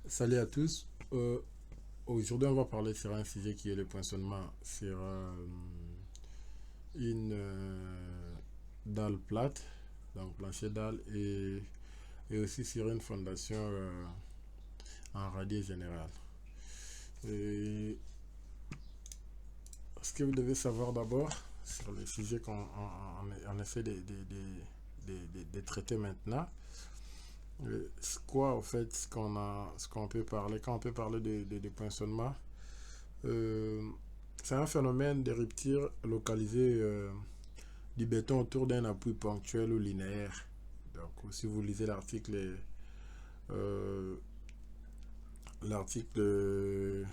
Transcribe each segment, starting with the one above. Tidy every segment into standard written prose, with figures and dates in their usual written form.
Salut à tous. Aujourd'hui, on va parler sur un sujet qui est le poinçonnement sur une dalle plate, donc plancher dalle, et aussi sur une fondation en radier général. Et ce que vous devez savoir d'abord sur le sujet qu'on essaie de traiter maintenant, c'est quoi en fait ce qu'on peut parler quand on peut parler de poinçonnement. Euh, c'est un phénomène de rupture localisé du béton autour d'un appui ponctuel ou linéaire. Donc, si vous lisez euh, l'article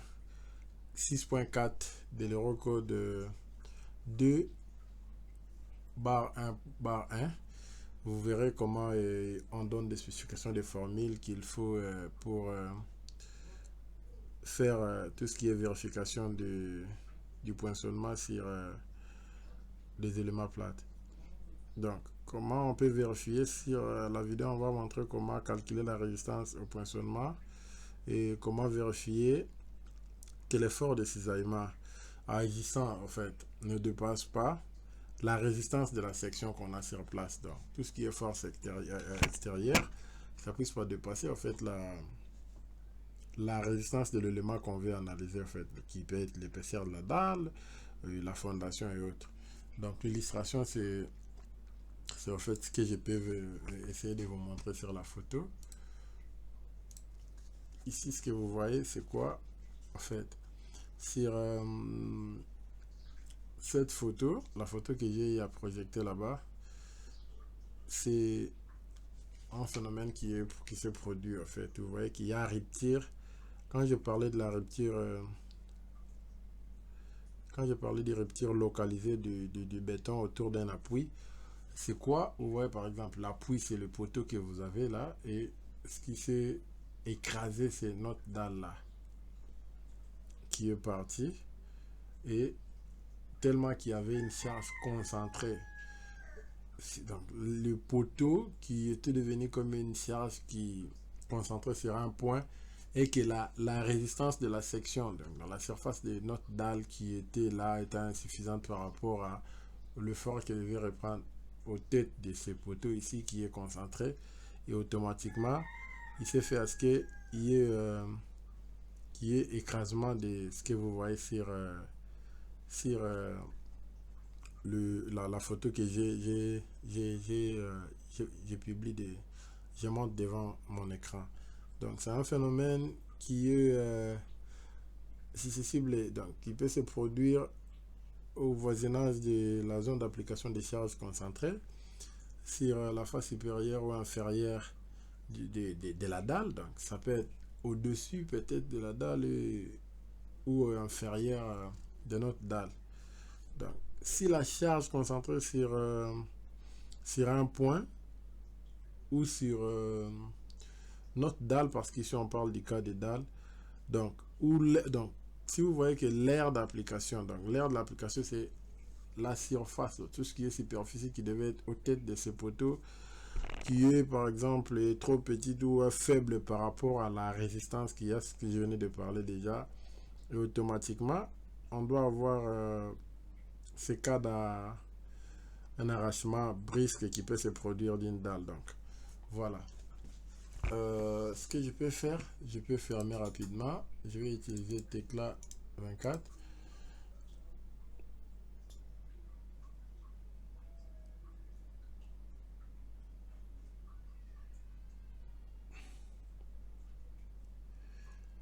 6.4 de l'Eurocode 2 bar 1, vous verrez comment on donne des spécifications des formules qu'il faut pour faire tout ce qui est vérification du poinçonnement sur des éléments plats. Donc, comment on peut vérifier sur la vidéo, on va montrer comment calculer la résistance au poinçonnement et comment vérifier que l'effort de cisaillement agissant en fait ne dépasse pas la résistance de la section qu'on a sur place. Donc, tout ce qui est force extérieure, ça ne puisse pas dépasser en fait la résistance de l'élément qu'on veut analyser en fait, qui peut être l'épaisseur de la dalle, la fondation et autres. Donc, l'illustration, c'est en fait ce que je peux essayer de vous montrer sur la photo. Ici, ce que vous voyez, c'est quoi en fait? Sur cette photo, la photo que j'ai à projeter là-bas, c'est un phénomène qui se produit en fait. Vous voyez qu'il y a rupture. Quand je parlais de la rupture, quand je parlais des ruptures localisées du béton autour d'un appui, c'est quoi? Vous voyez par exemple, l'appui c'est le poteau que vous avez là, et ce qui s'est écrasé c'est notre dalle là qui est partie, et tellement qu'il y avait une charge concentrée. Donc le poteau qui était devenu comme une charge qui concentrée sur un point, et que la résistance de la section, donc dans la surface de notre dalle qui était là, était insuffisante par rapport à l'effort qu'elle devait reprendre aux têtes de ce poteau ici qui est concentré, et automatiquement il s'est fait à ce qu'il y ait écrasement de ce que vous voyez sur la photo que j'ai publié, je monte devant mon écran. Donc c'est un phénomène qui est susceptible, donc qui peut se produire au voisinage de la zone d'application des charges concentrées sur la face supérieure ou inférieure de la dalle. Donc ça peut être au-dessus peut-être de la dalle ou inférieure de notre dalle. Donc si la charge concentrée sur un point ou sur notre dalle, parce qu'ici on parle du cas des dalles, donc si vous voyez que l'aire d'application, donc l'aire de l'application c'est la surface, tout ce qui est superficie qui devait être aux têtes de ce poteau, qui est par exemple trop petite ou faible par rapport à la résistance qu'il y a, ce que je venais de parler déjà, et automatiquement on doit avoir ces cas d'un arrachement brusque qui peut se produire d'une dalle. Donc voilà. Ce que je peux fermer rapidement. Je vais utiliser Tecla 24.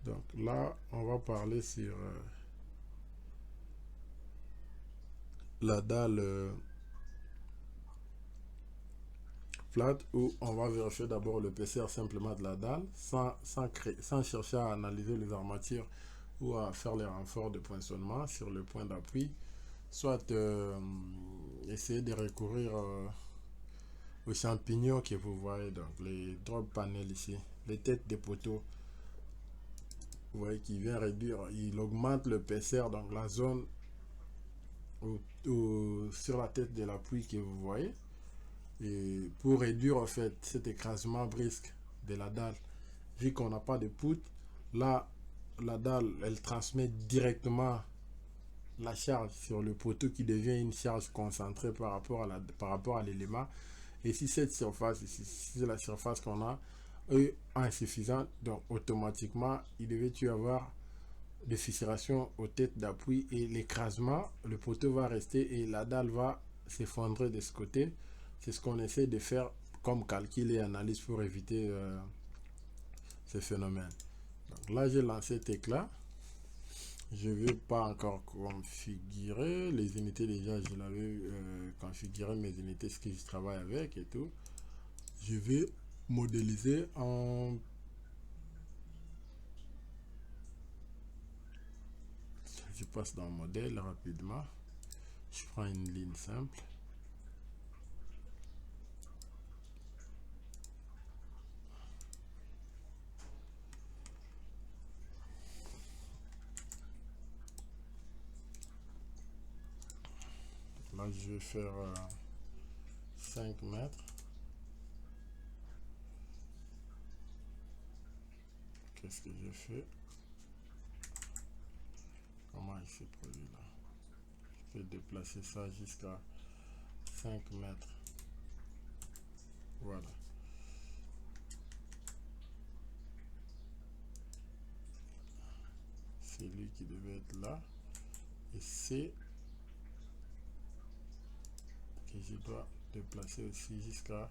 Donc là, on va parler sur la dalle plate, où on va vérifier d'abord l'épaisseur simplement de la dalle sans chercher à analyser les armatures ou à faire les renforts de poinçonnement sur le point d'appui, soit essayer de recourir aux champignons que vous voyez, donc les drop panels ici, les têtes des poteaux. Vous voyez qu'il vient réduire, il augmente l'épaisseur, donc la zone sur la tête de l'appui que vous voyez, et pour réduire en fait cet écrasement brusque de la dalle, vu qu'on n'a pas de poutre, Là, la dalle, elle transmet directement la charge sur le poteau qui devient une charge concentrée par rapport à l'élément. Et si cette surface, si la surface qu'on a est insuffisante, donc automatiquement, il devait y avoir de fissuration aux têtes d'appui et l'écrasement, le poteau va rester et la dalle va s'effondrer de ce côté. C'est ce qu'on essaie de faire comme calcul et analyse pour éviter ce phénomène. Donc là, j'ai lancé cet éclat. Je ne vais pas encore configurer les unités. Déjà, je l'avais configuré mes unités, ce que je travaille avec et tout. Je vais modéliser en... Je passe dans le modèle rapidement. Je prends une ligne simple. Là, je vais faire 5 mètres. Qu'est-ce que je fais? Comment il s'est produit là? Je vais déplacer ça jusqu'à 5 mètres. Voilà. C'est lui qui devait être là. Et c'est que je dois déplacer aussi jusqu'à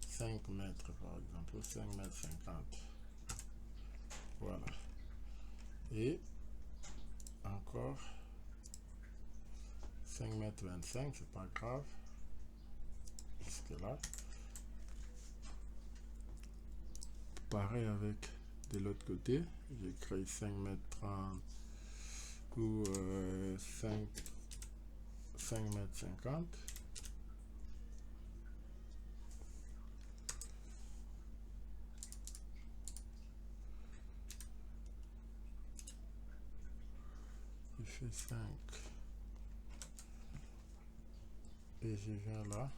5 mètres par exemple, 5 mètres 50. Voilà. Et encore 5 mètres 25, c'est pas grave. Jusque là. Pareil avec de l'autre côté. J'ai créé 5 mètres 30 ou 5 mètres 50. Je fais 5. Et je viens là.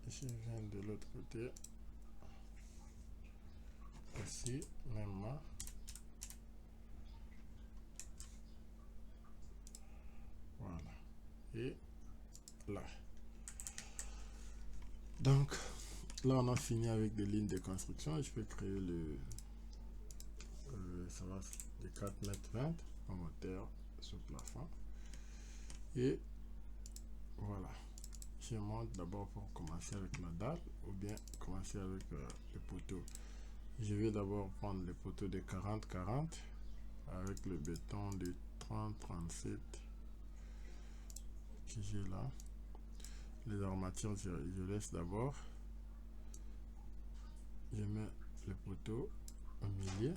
Je viens de l'autre côté. Ici, même là. Voilà. Et là. Donc, là, on a fini avec des lignes de construction. Je peux créer le... ça va de 4 mètres 20 en hauteur sous plafond. Et voilà. Je monte d'abord pour commencer avec la dalle ou bien commencer avec le poteau. Je vais d'abord prendre le poteau de 40-40 avec le béton de 30-37 que j'ai là. Les armatures, je laisse d'abord. Je mets le poteau au milieu.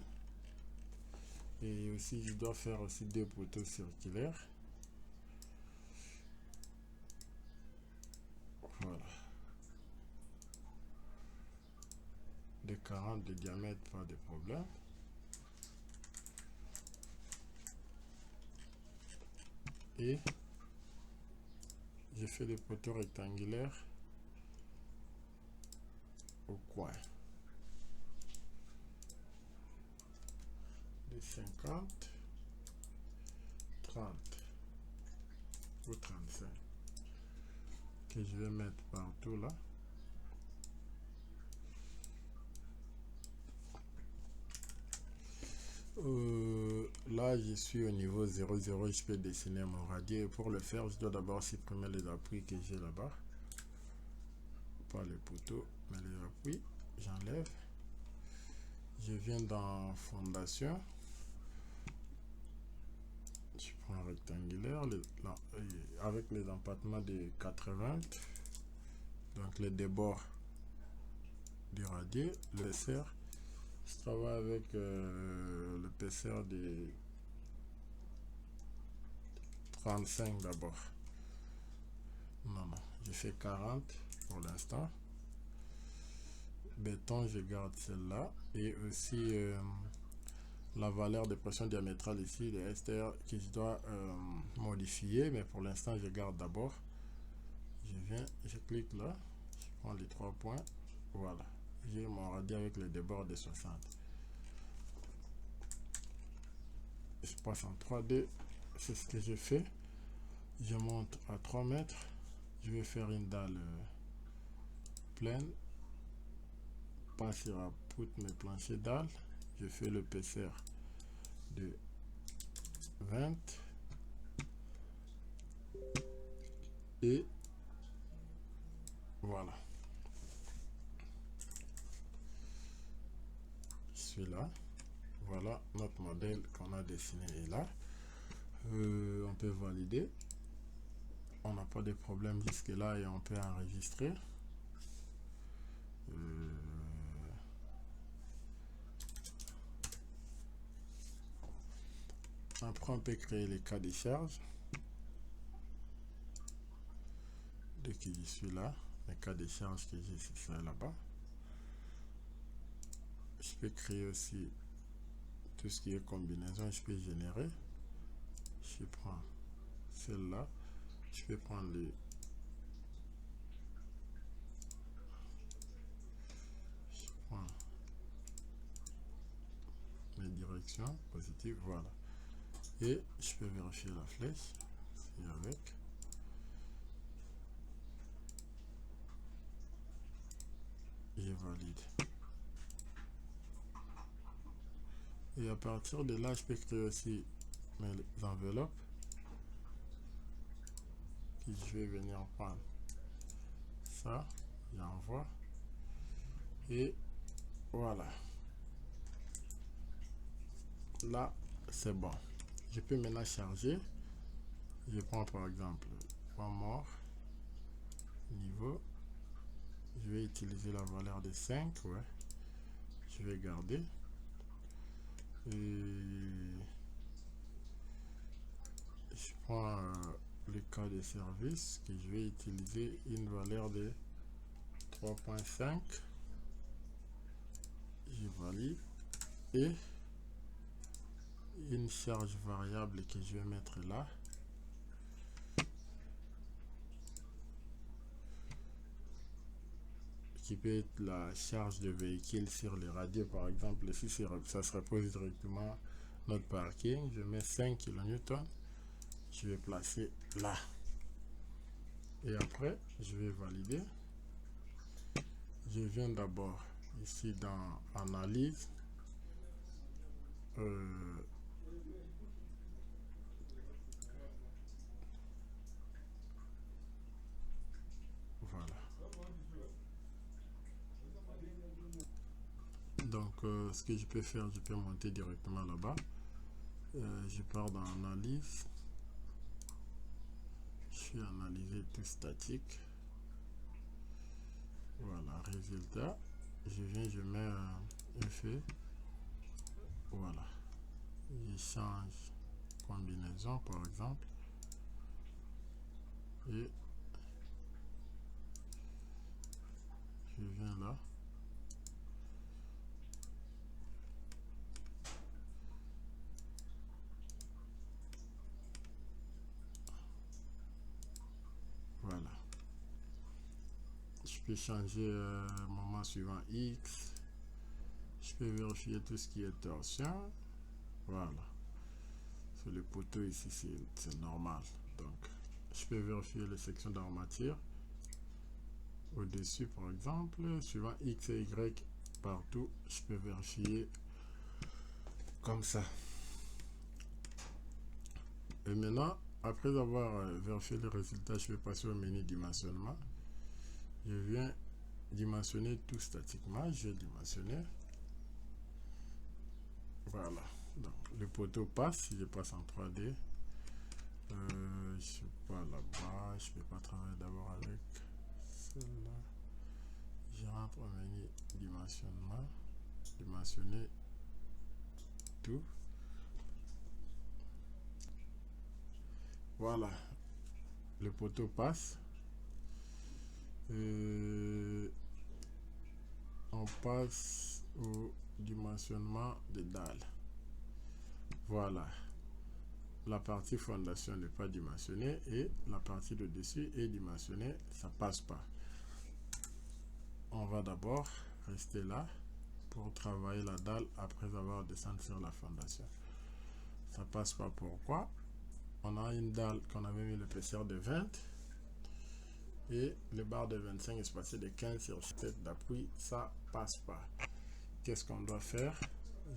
Et aussi, je dois faire aussi 2 poteaux circulaires. Voilà. De 40 de diamètre, pas de problème. Et je fais des poteaux rectangulaires au coin. De 50, 30 ou 35 que je vais mettre partout là. Là, je suis au niveau 0,0. Je peux dessiner mon radier. Et pour le faire, je dois d'abord supprimer les appuis que j'ai là-bas. Pas les poteaux, mais les appuis. J'enlève. Je viens dans fondation. Je prends un rectangulaire avec les empattements de 80. Donc les débords du radier, l'épaisseur. Je travaille avec l'épaisseur de 35 d'abord. Non, je fais 40 pour l'instant. Béton, je garde celle-là. Et aussi la valeur de pression diamétrale ici, de STR, que je dois modifier. Mais pour l'instant, je garde d'abord. Je clique là. Je prends les 3 points. Voilà. j'ai mon radis avec le débord de 60. Je passe en 3D, c'est ce que j'ai fait. Je monte à 3 mètres. Je vais faire une dalle pleine. Passer à put mes planchers dalles. Je fais l'épaisseur de 20 et voilà. Celui-là, voilà notre modèle qu'on a dessiné est là. On peut valider. On n'a pas de problème jusque là et on peut enregistrer. Après, on peut créer les cas de charge. Dès que je suis là, les cas de charge que j'ai, c'est ça là-bas. Je peux créer aussi tout ce qui est combinaison. Je peux générer. Je prends celle-là. Je peux prendre les... Je prends les directions positives. Voilà. Et je peux vérifier la flèche. Et avec. Je valide. Et à partir de là, je peux créer aussi mes enveloppes. Que je vais venir prendre ça. J'envoie. Et voilà. Là, c'est bon. Je peux maintenant charger. Je prends par exemple one more niveau. Je vais utiliser la valeur de 5. Ouais. Je vais garder. Et je prends le cas de service que je vais utiliser une valeur de 3.5. Je valide. Et une charge variable que je vais mettre là. Qui peut être la charge de véhicule sur les radios par exemple. Si ça se repose directement notre parking, je mets 5 kN. Je vais placer là. Et après, je vais valider. Je viens d'abord ici dans analyse. Voilà. Donc, ce que je peux faire, je peux monter directement là-bas. Je pars dans analyse. Je suis analysé tout statique. Voilà, résultat. Je viens, je mets un effet. Voilà. Je change combinaison par exemple. Et je viens là. Voilà. Je peux changer moment suivant X. Je peux vérifier tout ce qui est torsion. Voilà. Sur le poteau ici, c'est normal. Donc, je peux vérifier les sections d'armature. Au-dessus, par exemple, suivant X et Y partout, je peux vérifier comme ça. Et maintenant, après avoir vérifié le résultat, je vais passer au menu dimensionnement. Je viens dimensionner tout statiquement. Je vais dimensionner. Voilà. Donc, le poteau passe. Je passe en 3D. Je ne suis pas là-bas. Je ne peux pas travailler d'abord avec celle-là. Je rentre au menu dimensionnement. Dimensionner tout. Voilà. Le poteau passe. On passe au dimensionnement des dalles. Voilà. La partie fondation n'est pas dimensionnée et la partie de dessus est dimensionnée. Ça passe pas. On va d'abord rester là pour travailler la dalle après avoir descendu sur la fondation. Ça passe pas. Pourquoi? On a une dalle qu'on avait mis l'épaisseur de 20 et le bar de 25 espacé de 15 sur tête d'appui, ça passe pas. Qu'est-ce qu'on doit faire?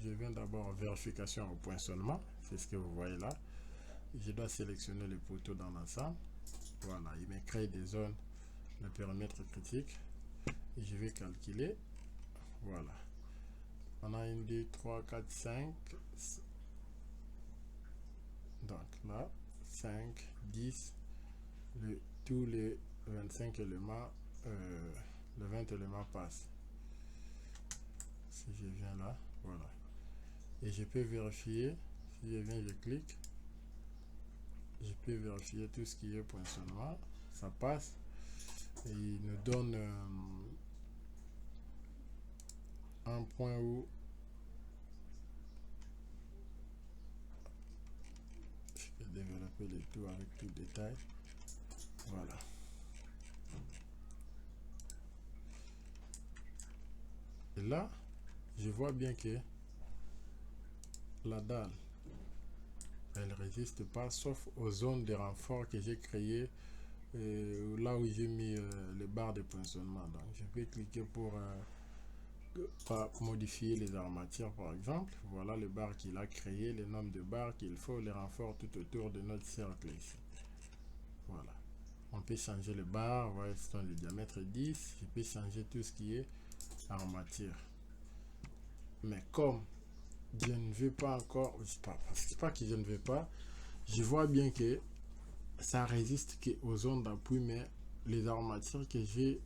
Je viens d'abord vérification au poinçonnement, c'est ce que vous voyez là. Je dois sélectionner les poteaux dans l'ensemble. Voilà, il me crée des zones de périmètre critique et je vais calculer. Voilà, on a 1, 2, 3, 4, 5. Donc là, 5, 10, tous les 25 éléments, le 20 éléments passent. Si je viens là, voilà. Et je peux vérifier, si je viens, je clique. Je peux vérifier tout ce qui est poinçonnement, ça passe. Et il nous donne un point où je peux développer le tout avec tout détail. Voilà. Et là, je vois bien que la dalle, elle résiste pas, sauf aux zones de renfort que j'ai créées, là où j'ai mis les barres de poinçonnement. Donc, je peux cliquer pour modifier les armatures, par exemple. Voilà les barres qu'il a créées, le nombre de barres qu'il faut, les renforts tout autour de notre cercle ici. Voilà. On peut changer les barres, voilà, c'est le diamètre 10. Je peux changer tout ce qui est armature. Mais comme je ne veux pas encore, c'est pas que je ne veux pas, je vois bien que ça résiste aux zones d'appui, mais les armatures que j'ai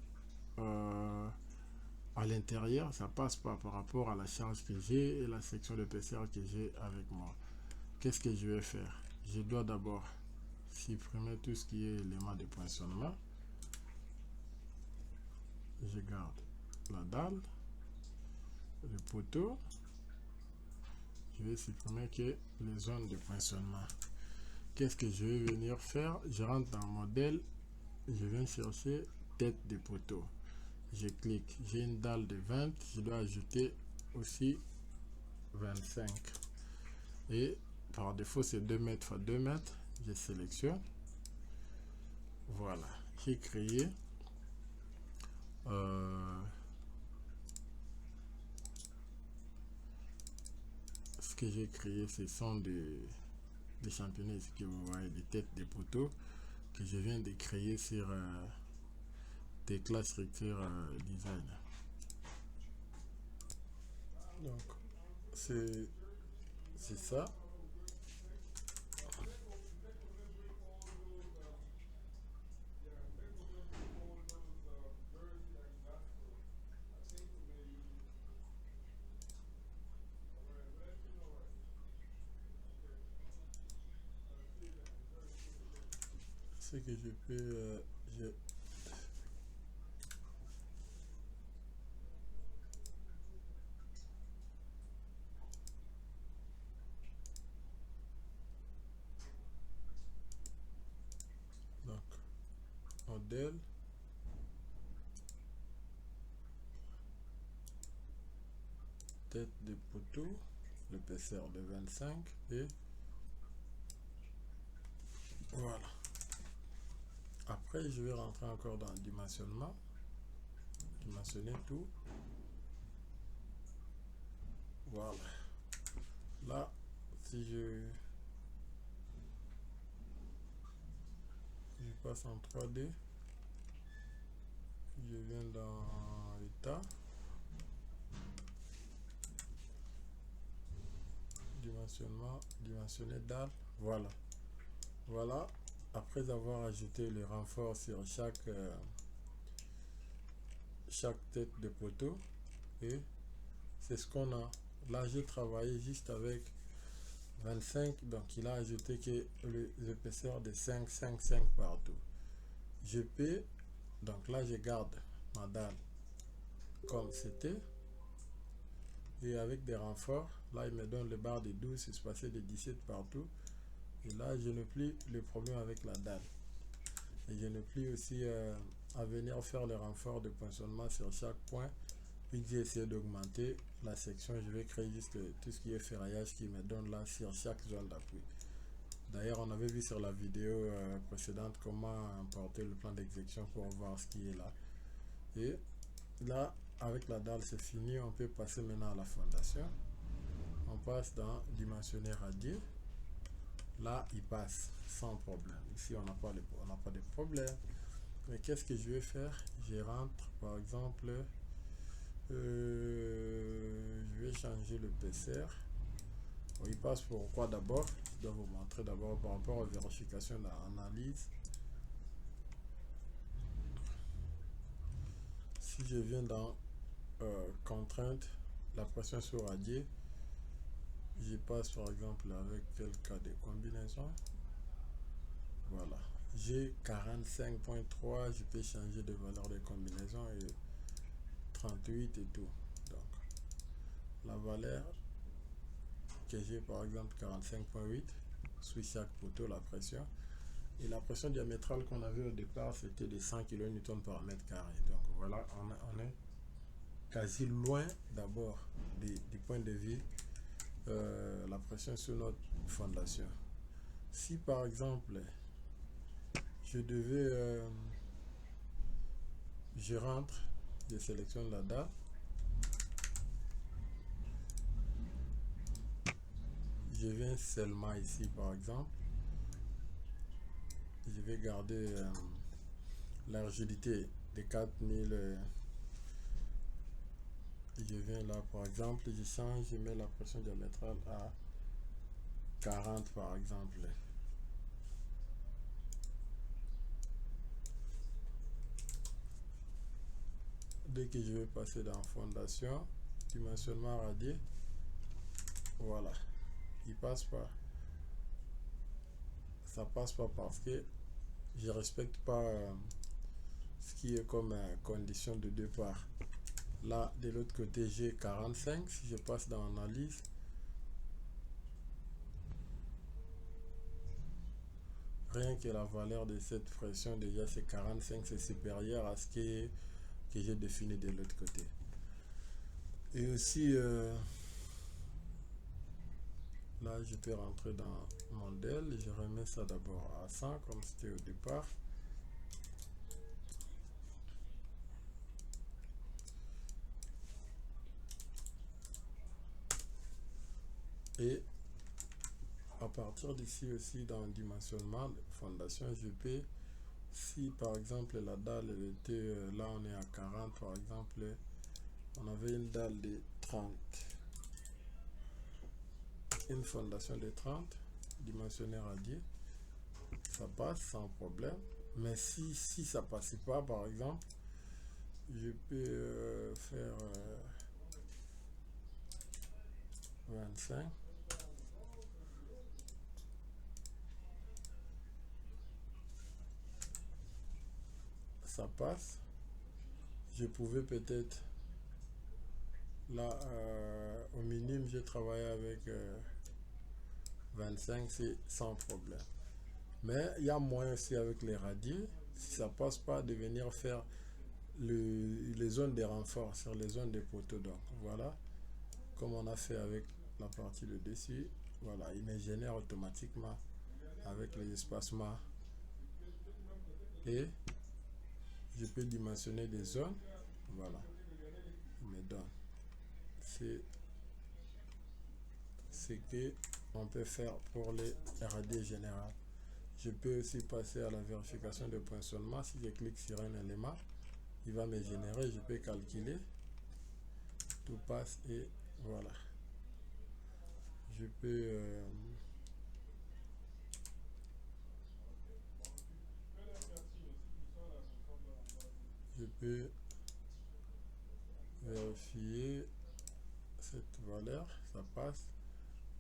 à l'intérieur, ça passe pas par rapport à la charge que j'ai et la section d'épaisseur que j'ai avec moi. Qu'est-ce que je vais faire? Je dois d'abord supprimer tout ce qui est élément de poinçonnement. Je garde la dalle, le poteau. Je vais supprimer que les zones de poinçonnement. Qu'est-ce que je vais venir faire? Je rentre dans modèle, je viens chercher tête de poteau. Je clique, j'ai une dalle de 20, je dois ajouter aussi 25. Et par défaut, c'est 2 mètres x 2 mètres. Je sélectionne. Voilà, j'ai créé ce que j'ai créé, ce sont des champignons ici que vous voyez, des têtes de poteaux que je viens de créer sur Tecla Structure Design. Donc c'est ça. Ce que je peux donc modèle, tête de poteau, l'épaisseur de 25 et voilà. Après, je vais rentrer encore dans le dimensionnement, dimensionner tout. Voilà. Là, si je passe en 3D, je viens dans l'état, dimensionnement, dimensionner dalle. Voilà. Voilà. Après avoir ajouté le renfort sur chaque tête de poteau, et c'est ce qu'on a. Là, j'ai travaillé juste avec 25, donc il a ajouté que l'épaisseur de 5, 5, 5 partout. Je peux, donc là, je garde ma dalle comme c'était, et avec des renforts, là, il me donne le bar de 12 espacé de 17 partout. Et là, je n'ai plus le problème avec la dalle. Et je n'ai plus aussi à venir faire le renfort de poinçonnement sur chaque point Puis j'ai essayé d'augmenter la section. Je vais créer juste tout ce qui est ferraillage qui me donne là sur chaque zone d'appui. D'ailleurs, on avait vu sur la vidéo précédente comment importer le plan d'exécution pour voir ce qui est là. Et là, avec la dalle, c'est fini. On peut passer maintenant à la fondation. On passe dans dimensionner radier. Là, il passe sans problème. Ici, on n'a pas de problème. Mais qu'est-ce que je vais faire? Je rentre, par exemple, je vais changer le PCR. Bon, il passe pourquoi d'abord? Je dois vous montrer d'abord par rapport aux vérifications d'analyse. Si je viens dans contrainte, la pression sur radier, je passe par exemple avec quel cas de combinaison. Voilà, j'ai 45.3, je peux changer de valeur de combinaison et 38 et tout. Donc la valeur que j'ai par exemple 45.8 sous chaque poteau, la pression. Et la pression diamétrale qu'on avait au départ, c'était de 100 kN par mètre carré. Donc voilà, on est quasi loin d'abord du point de vue la pression sur notre fondation. Si par exemple je devais je rentre, je sélectionne la dalle, je viens seulement ici par exemple, je vais garder la rigidité de 4000. Je viens là par exemple, je change, je mets la pression diamétrale à 40 par exemple. Dès que je vais passer dans fondation, dimensionnement radier, voilà, il passe pas. Ça passe pas parce que je respecte pas ce qui est comme condition de départ. Là, de l'autre côté, j'ai 45. Si je passe dans analyse, rien que la valeur de cette pression, déjà c'est 45, c'est supérieur à ce que j'ai défini de l'autre côté. Et aussi, là, je peux rentrer dans mon DEL. Je remets ça d'abord à 100, comme c'était au départ. Et à partir d'ici aussi, dans le dimensionnement de fondation, je peux, si par exemple la dalle elle était, là on est à 40 par exemple, on avait une dalle de 30, une fondation de 30, dimensionné radier, ça passe sans problème. Mais si ça passait pas par exemple, je peux faire 25. Ça passe. Je pouvais peut-être là au minimum j'ai travaillé avec 25, c'est sans problème. Mais il y a moyen aussi avec les radiers, si ça passe pas, de venir faire les zones de renfort sur les zones de poteaux. Donc voilà, comme on a fait avec la partie de dessus, voilà, il me génère automatiquement avec les espacements et je peux dimensionner des zones. Voilà, il me donne. C'est ce que on peut faire pour les radiers généraux. Je peux aussi passer à la vérification de poinçonnement. Si je clique sur un élément, il va me générer, je peux calculer, tout passe et voilà. Je peux vérifier cette valeur, ça passe,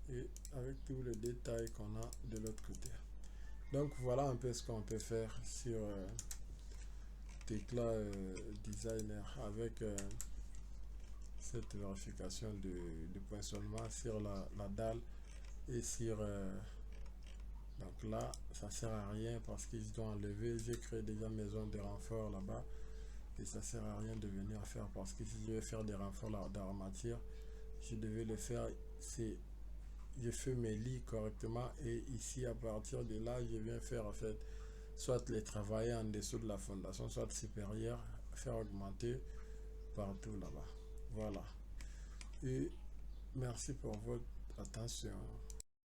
et avec tous les détails qu'on a de l'autre côté. Donc voilà un peu ce qu'on peut faire sur Tekla Designer avec cette vérification de poinçonnement sur la dalle et sur donc là ça sert à rien parce qu'ils doivent enlever. J'ai créé déjà mes zones de renfort là-bas, que ça sert à rien de venir faire, parce que si je vais faire des renforts d'armature, je devais le faire, c'est je fais mes lits correctement, et ici à partir de là je viens faire en fait soit les travailler en dessous de la fondation, soit supérieur, faire augmenter partout là-bas. Voilà, et merci pour votre attention.